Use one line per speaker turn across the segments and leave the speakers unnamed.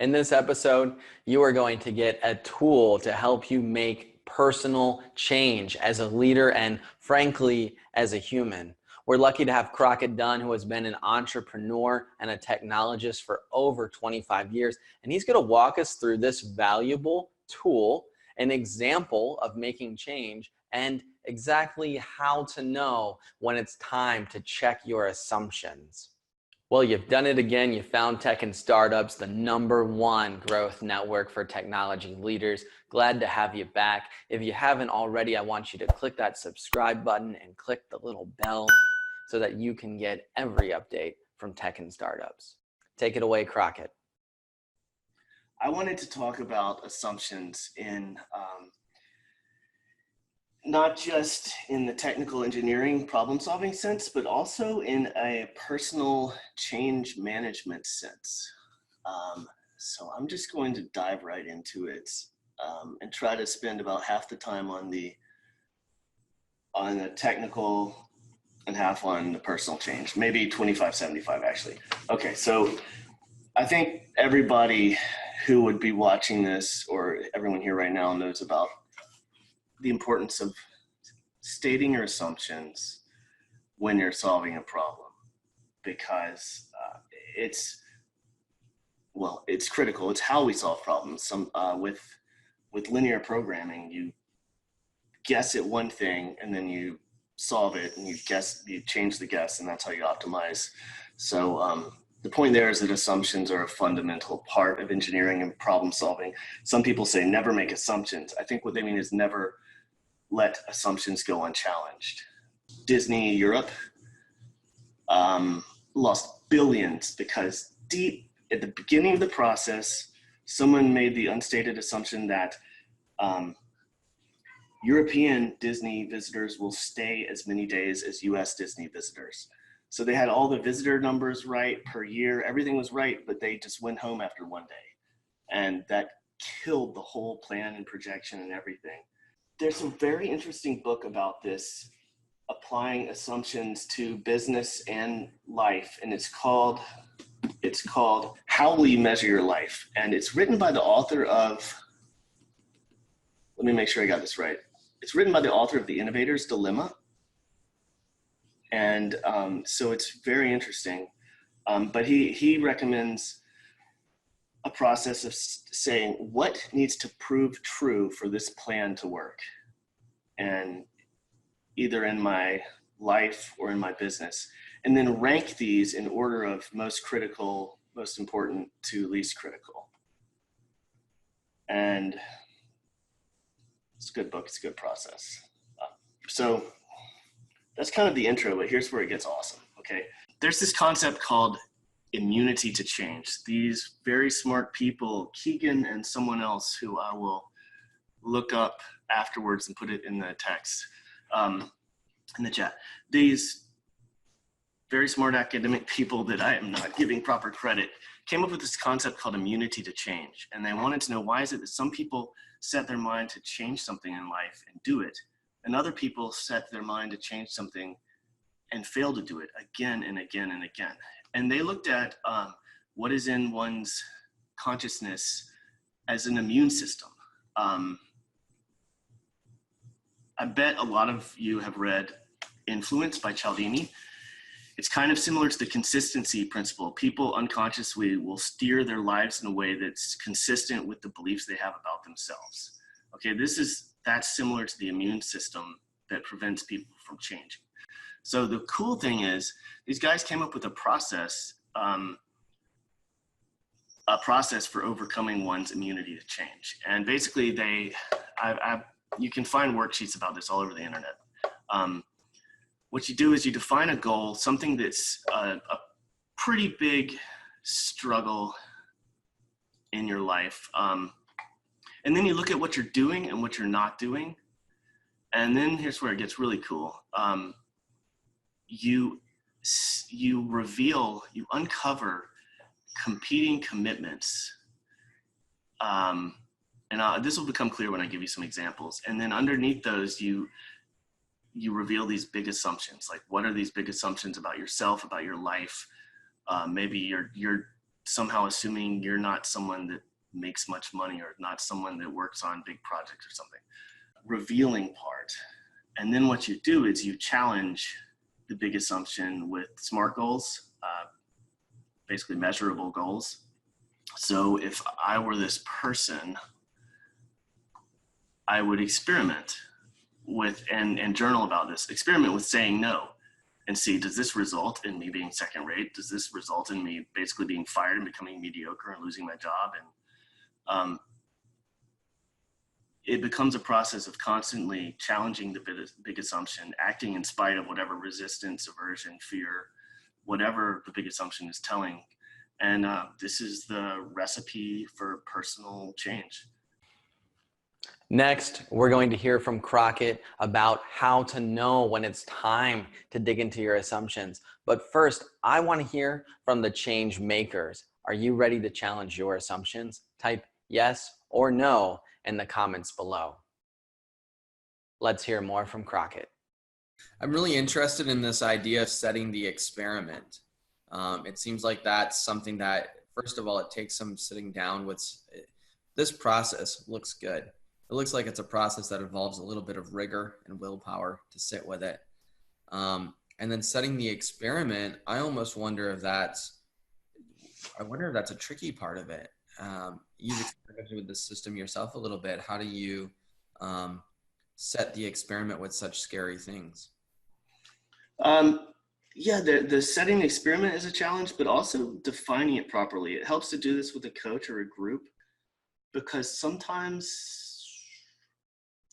In this episode, you are going to get a tool to help you make personal change as a leader and, frankly, as a human. We're lucky to have Crockett Dunn, who has been an entrepreneur and a technologist for over 25 years. And he's going to walk us through this valuable tool, an example of making change, and exactly how to know when it's time to check your assumptions. Well, you've done it again. You found Tech and Startups, the #1 growth network for technology leaders. Glad to have you back. If you haven't already, I want you to click that subscribe button and click the little bell so that you can get every update from Tech and Startups. Take it away, Crockett.
I wanted to talk about assumptions in not just in the technical engineering problem solving sense, but also in a personal change management sense. So I'm just going to dive right into it and try to spend about half the time on the technical and half on the personal change, maybe 25-75 actually. Okay, so I think everybody who would be watching this, or everyone here right now, knows about the importance of stating your assumptions when you're solving a problem, because it's critical. It's how we solve problems. With linear programming, you guess at one thing and then you solve it, and you change the guess, and that's how you optimize. So the point there is that assumptions are a fundamental part of engineering and problem solving. Some people say never make assumptions. I think what they mean is never let assumptions go unchallenged. Disney Europe lost billions because deep at the beginning of the process, someone made the unstated assumption that European Disney visitors will stay as many days as US Disney visitors. So they had all the visitor numbers right per year, everything was right, but they just went home after one day. And that killed the whole plan and projection and everything. There's a very interesting book about this, applying assumptions to business and life, and it's called How Will You Measure Your Life? And it's written by the author of, let me make sure I got this right. It's written by the author of The Innovator's Dilemma. And so it's very interesting. But he recommends a process of saying what needs to prove true for this plan to work, and either in my life or in my business, and then rank these in order of most critical, most important to least critical. And it's a good book, it's a good process. So that's kind of the intro, but here's where it gets awesome, okay? There's this concept called immunity to change. These very smart people, Keegan and someone else who I will look up afterwards and put it in the text, in the chat. These very smart academic people that I am not giving proper credit came up with this concept called immunity to change. And they wanted to know, why is it that some people set their mind to change something in life and do it, and other people set their mind to change something and fail to do it again and again and again. And they looked at what is in one's consciousness as an immune system. I bet a lot of you have read Influence by Cialdini. It's kind of similar to the consistency principle. People unconsciously will steer their lives in a way that's consistent with the beliefs they have about themselves. Okay, that's similar to the immune system that prevents people from changing. So the cool thing is, these guys came up with a process for overcoming one's immunity to change. And basically you can find worksheets about this all over the internet. What you do is you define a goal, something that's a pretty big struggle in your life. And then you look at what you're doing and what you're not doing. And then here's where it gets really cool. You uncover competing commitments. This will become clear when I give you some examples. And then underneath those, you reveal these big assumptions. Like, what are these big assumptions about yourself, about your life? Maybe you're somehow assuming you're not someone that makes much money or not someone that works on big projects or something. Revealing part. And then what you do is you challenge the big assumption with SMART goals, basically measurable goals. So if I were this person, I would experiment with and journal about this. Experiment with saying no and see, does this result in me being second rate? Does this result in me basically being fired and becoming mediocre and losing my job? And it becomes a process of constantly challenging the big assumption, acting in spite of whatever resistance, aversion, fear, whatever the big assumption is telling. And this is the recipe for personal change.
Next, we're going to hear from Crockett about how to know when it's time to dig into your assumptions. But first, I want to hear from the change makers. Are you ready to challenge your assumptions? Type yes or no in the comments below. Let's hear more from Crockett.
I'm really interested in this idea of setting the experiment. It seems like that's something that, first of all, it takes some sitting down with. This process looks good. It looks like it's a process that involves a little bit of rigor and willpower to sit with it. And then setting the experiment, I almost wonder if that's a tricky part of it. You've experimented with the system yourself a little bit. How do you set the experiment with such scary things?
Yeah, the setting the experiment is a challenge, but also defining it properly. It helps to do this with a coach or a group, because sometimes,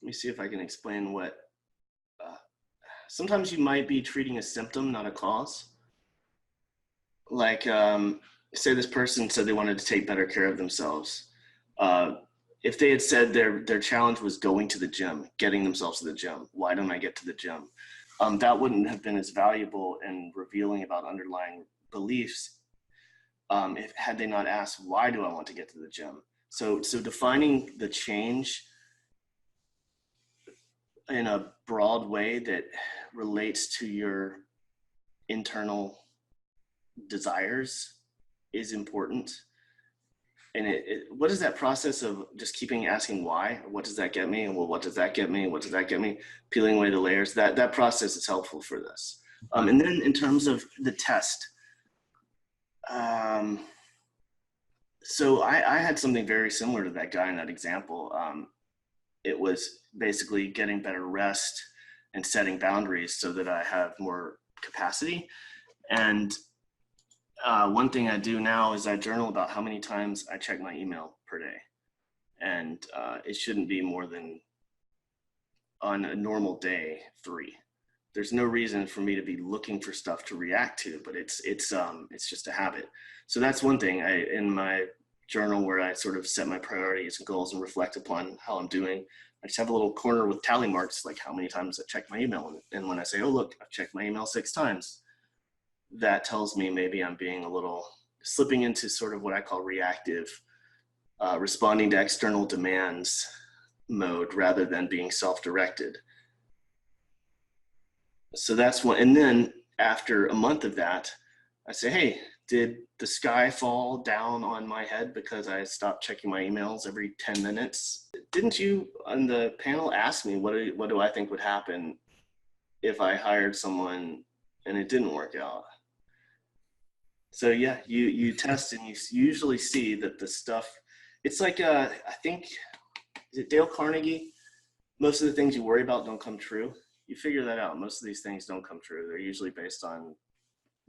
let me see if I can explain what, sometimes you might be treating a symptom, not a cause. Like, say this person said they wanted to take better care of themselves. If they had said their challenge was going to the gym, getting themselves to the gym, why don't I get to the gym? That wouldn't have been as valuable in revealing about underlying beliefs had they not asked, why do I want to get to the gym? So defining the change in a broad way that relates to your internal desires is important. And what is that process of just keeping asking why? What does that get me? And well, what does that get me? What does that get me? Peeling away the layers. That process is helpful for this. And then in terms of the test, so I had something very similar to that guy in that example. It was basically getting better rest and setting boundaries so that I have more capacity. And one thing I do now is I journal about how many times I check my email per day. And it shouldn't be more than, on a normal day, 3. There's no reason for me to be looking for stuff to react to, but it's just a habit. So that's one thing in my journal where I sort of set my priorities and goals and reflect upon how I'm doing. I just have a little corner with tally marks, like how many times I check my email. And when I say, oh, look, I've checked my email 6 times, that tells me maybe I'm being a little, slipping into sort of what I call reactive, responding to external demands mode rather than being self-directed. So that's one. And then after a month of that, I say, hey, did the sky fall down on my head because I stopped checking my emails every 10 minutes? Didn't you on the panel ask me, what do I think would happen if I hired someone and it didn't work out? So yeah, you test and you usually see that the stuff, it's like, I think, is it Dale Carnegie? Most of the things you worry about don't come true. You figure that out. Most of these things don't come true. They're usually based on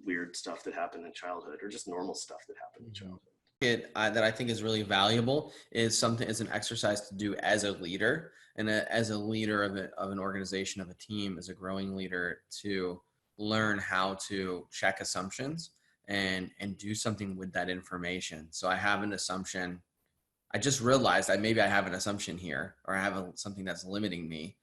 weird stuff that happened in childhood or just normal stuff that happened in childhood.
That I think is really valuable is something as an exercise to do as a leader and as a leader of an organization, of a team, as a growing leader, to learn how to check assumptions and do something with that information. So I have an assumption. I just realized maybe I have an assumption here, or I have something that's limiting me.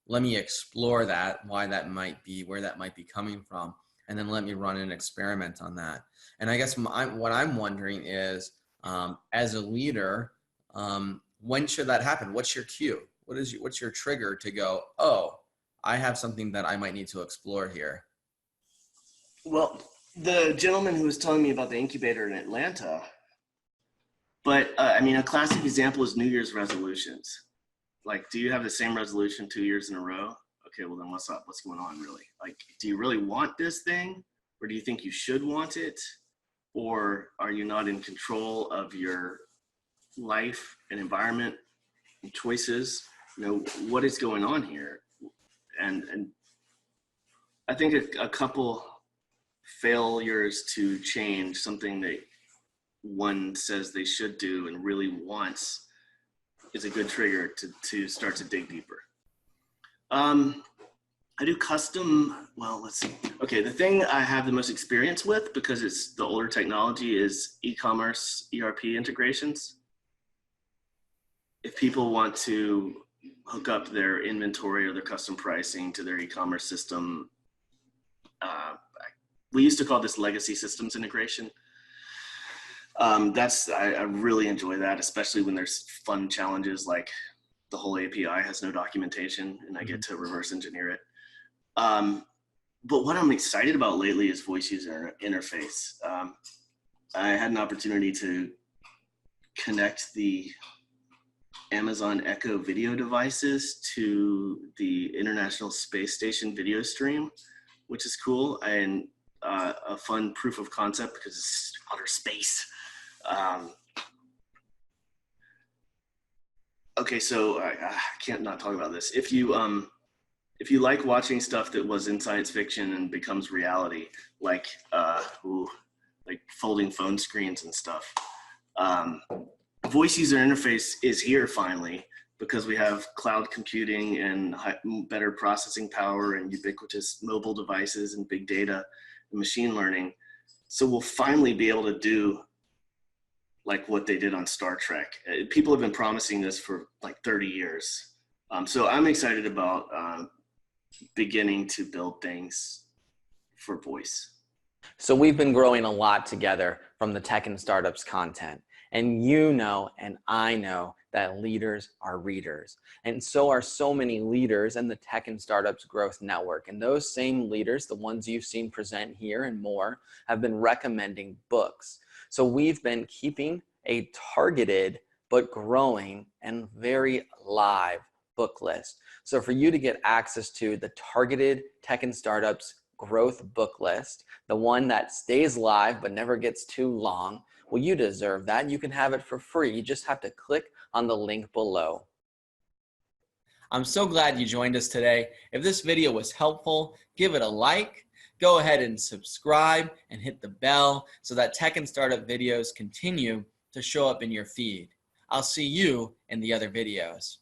Let me explore that, why that might be, where that might be coming from, and then let me run an experiment on that. And I guess what I'm wondering is, as a leader, when should that happen? What's your cue? What's your trigger to go, oh, I have something that I might need to explore here?
Well, the gentleman who was telling me about the incubator in Atlanta, but I mean, a classic example is New Year's resolutions. Like, do you have the same resolution 2 years in a row? Okay, well then what's up? What's going on really? Like, do you really want this thing? Or do you think you should want it? Or are you not in control of your life and environment and choices? You know, what is going on here? And I think a couple failures to change something that one says they should do and really wants is a good trigger to start to dig deeper. I do custom, well, let's see. Okay, the thing I have the most experience with, because it's the older technology, is e-commerce ERP integrations. If people want to hook up their inventory or their custom pricing to their e-commerce system, we used to call this legacy systems integration. I really enjoy that, especially when there's fun challenges like the whole API has no documentation and I get to reverse engineer it. But what I'm excited about lately is voice user interface. I had an opportunity to connect the Amazon Echo video devices to the International Space Station video stream, which is cool, and a fun proof of concept because it's outer space. Okay, so I can't not talk about this. If you like watching stuff that was in science fiction and becomes reality, like folding phone screens and stuff, voice user interface is here finally because we have cloud computing and better processing power and ubiquitous mobile devices and big data and machine learning. So we'll finally be able to do like what they did on Star Trek. People have been promising this for like 30 years. So I'm excited about beginning to build things for voice.
So we've been growing a lot together from the Tech and Startups content. And you know, and I know that leaders are readers. And so are so many leaders in the Tech and Startups Growth Network. And those same leaders, the ones you've seen present here and more, have been recommending books. So we've been keeping a targeted but growing and very live book list. So for you to get access to the targeted Tech and Startups Growth book list, the one that stays live but never gets too long, well, you deserve that. You can have it for free. You just have to click on the link below.
I'm so glad you joined us today. If this video was helpful, give it a like. Go ahead and subscribe and hit the bell so that Tech and Startup videos continue to show up in your feed. I'll see you in the other videos.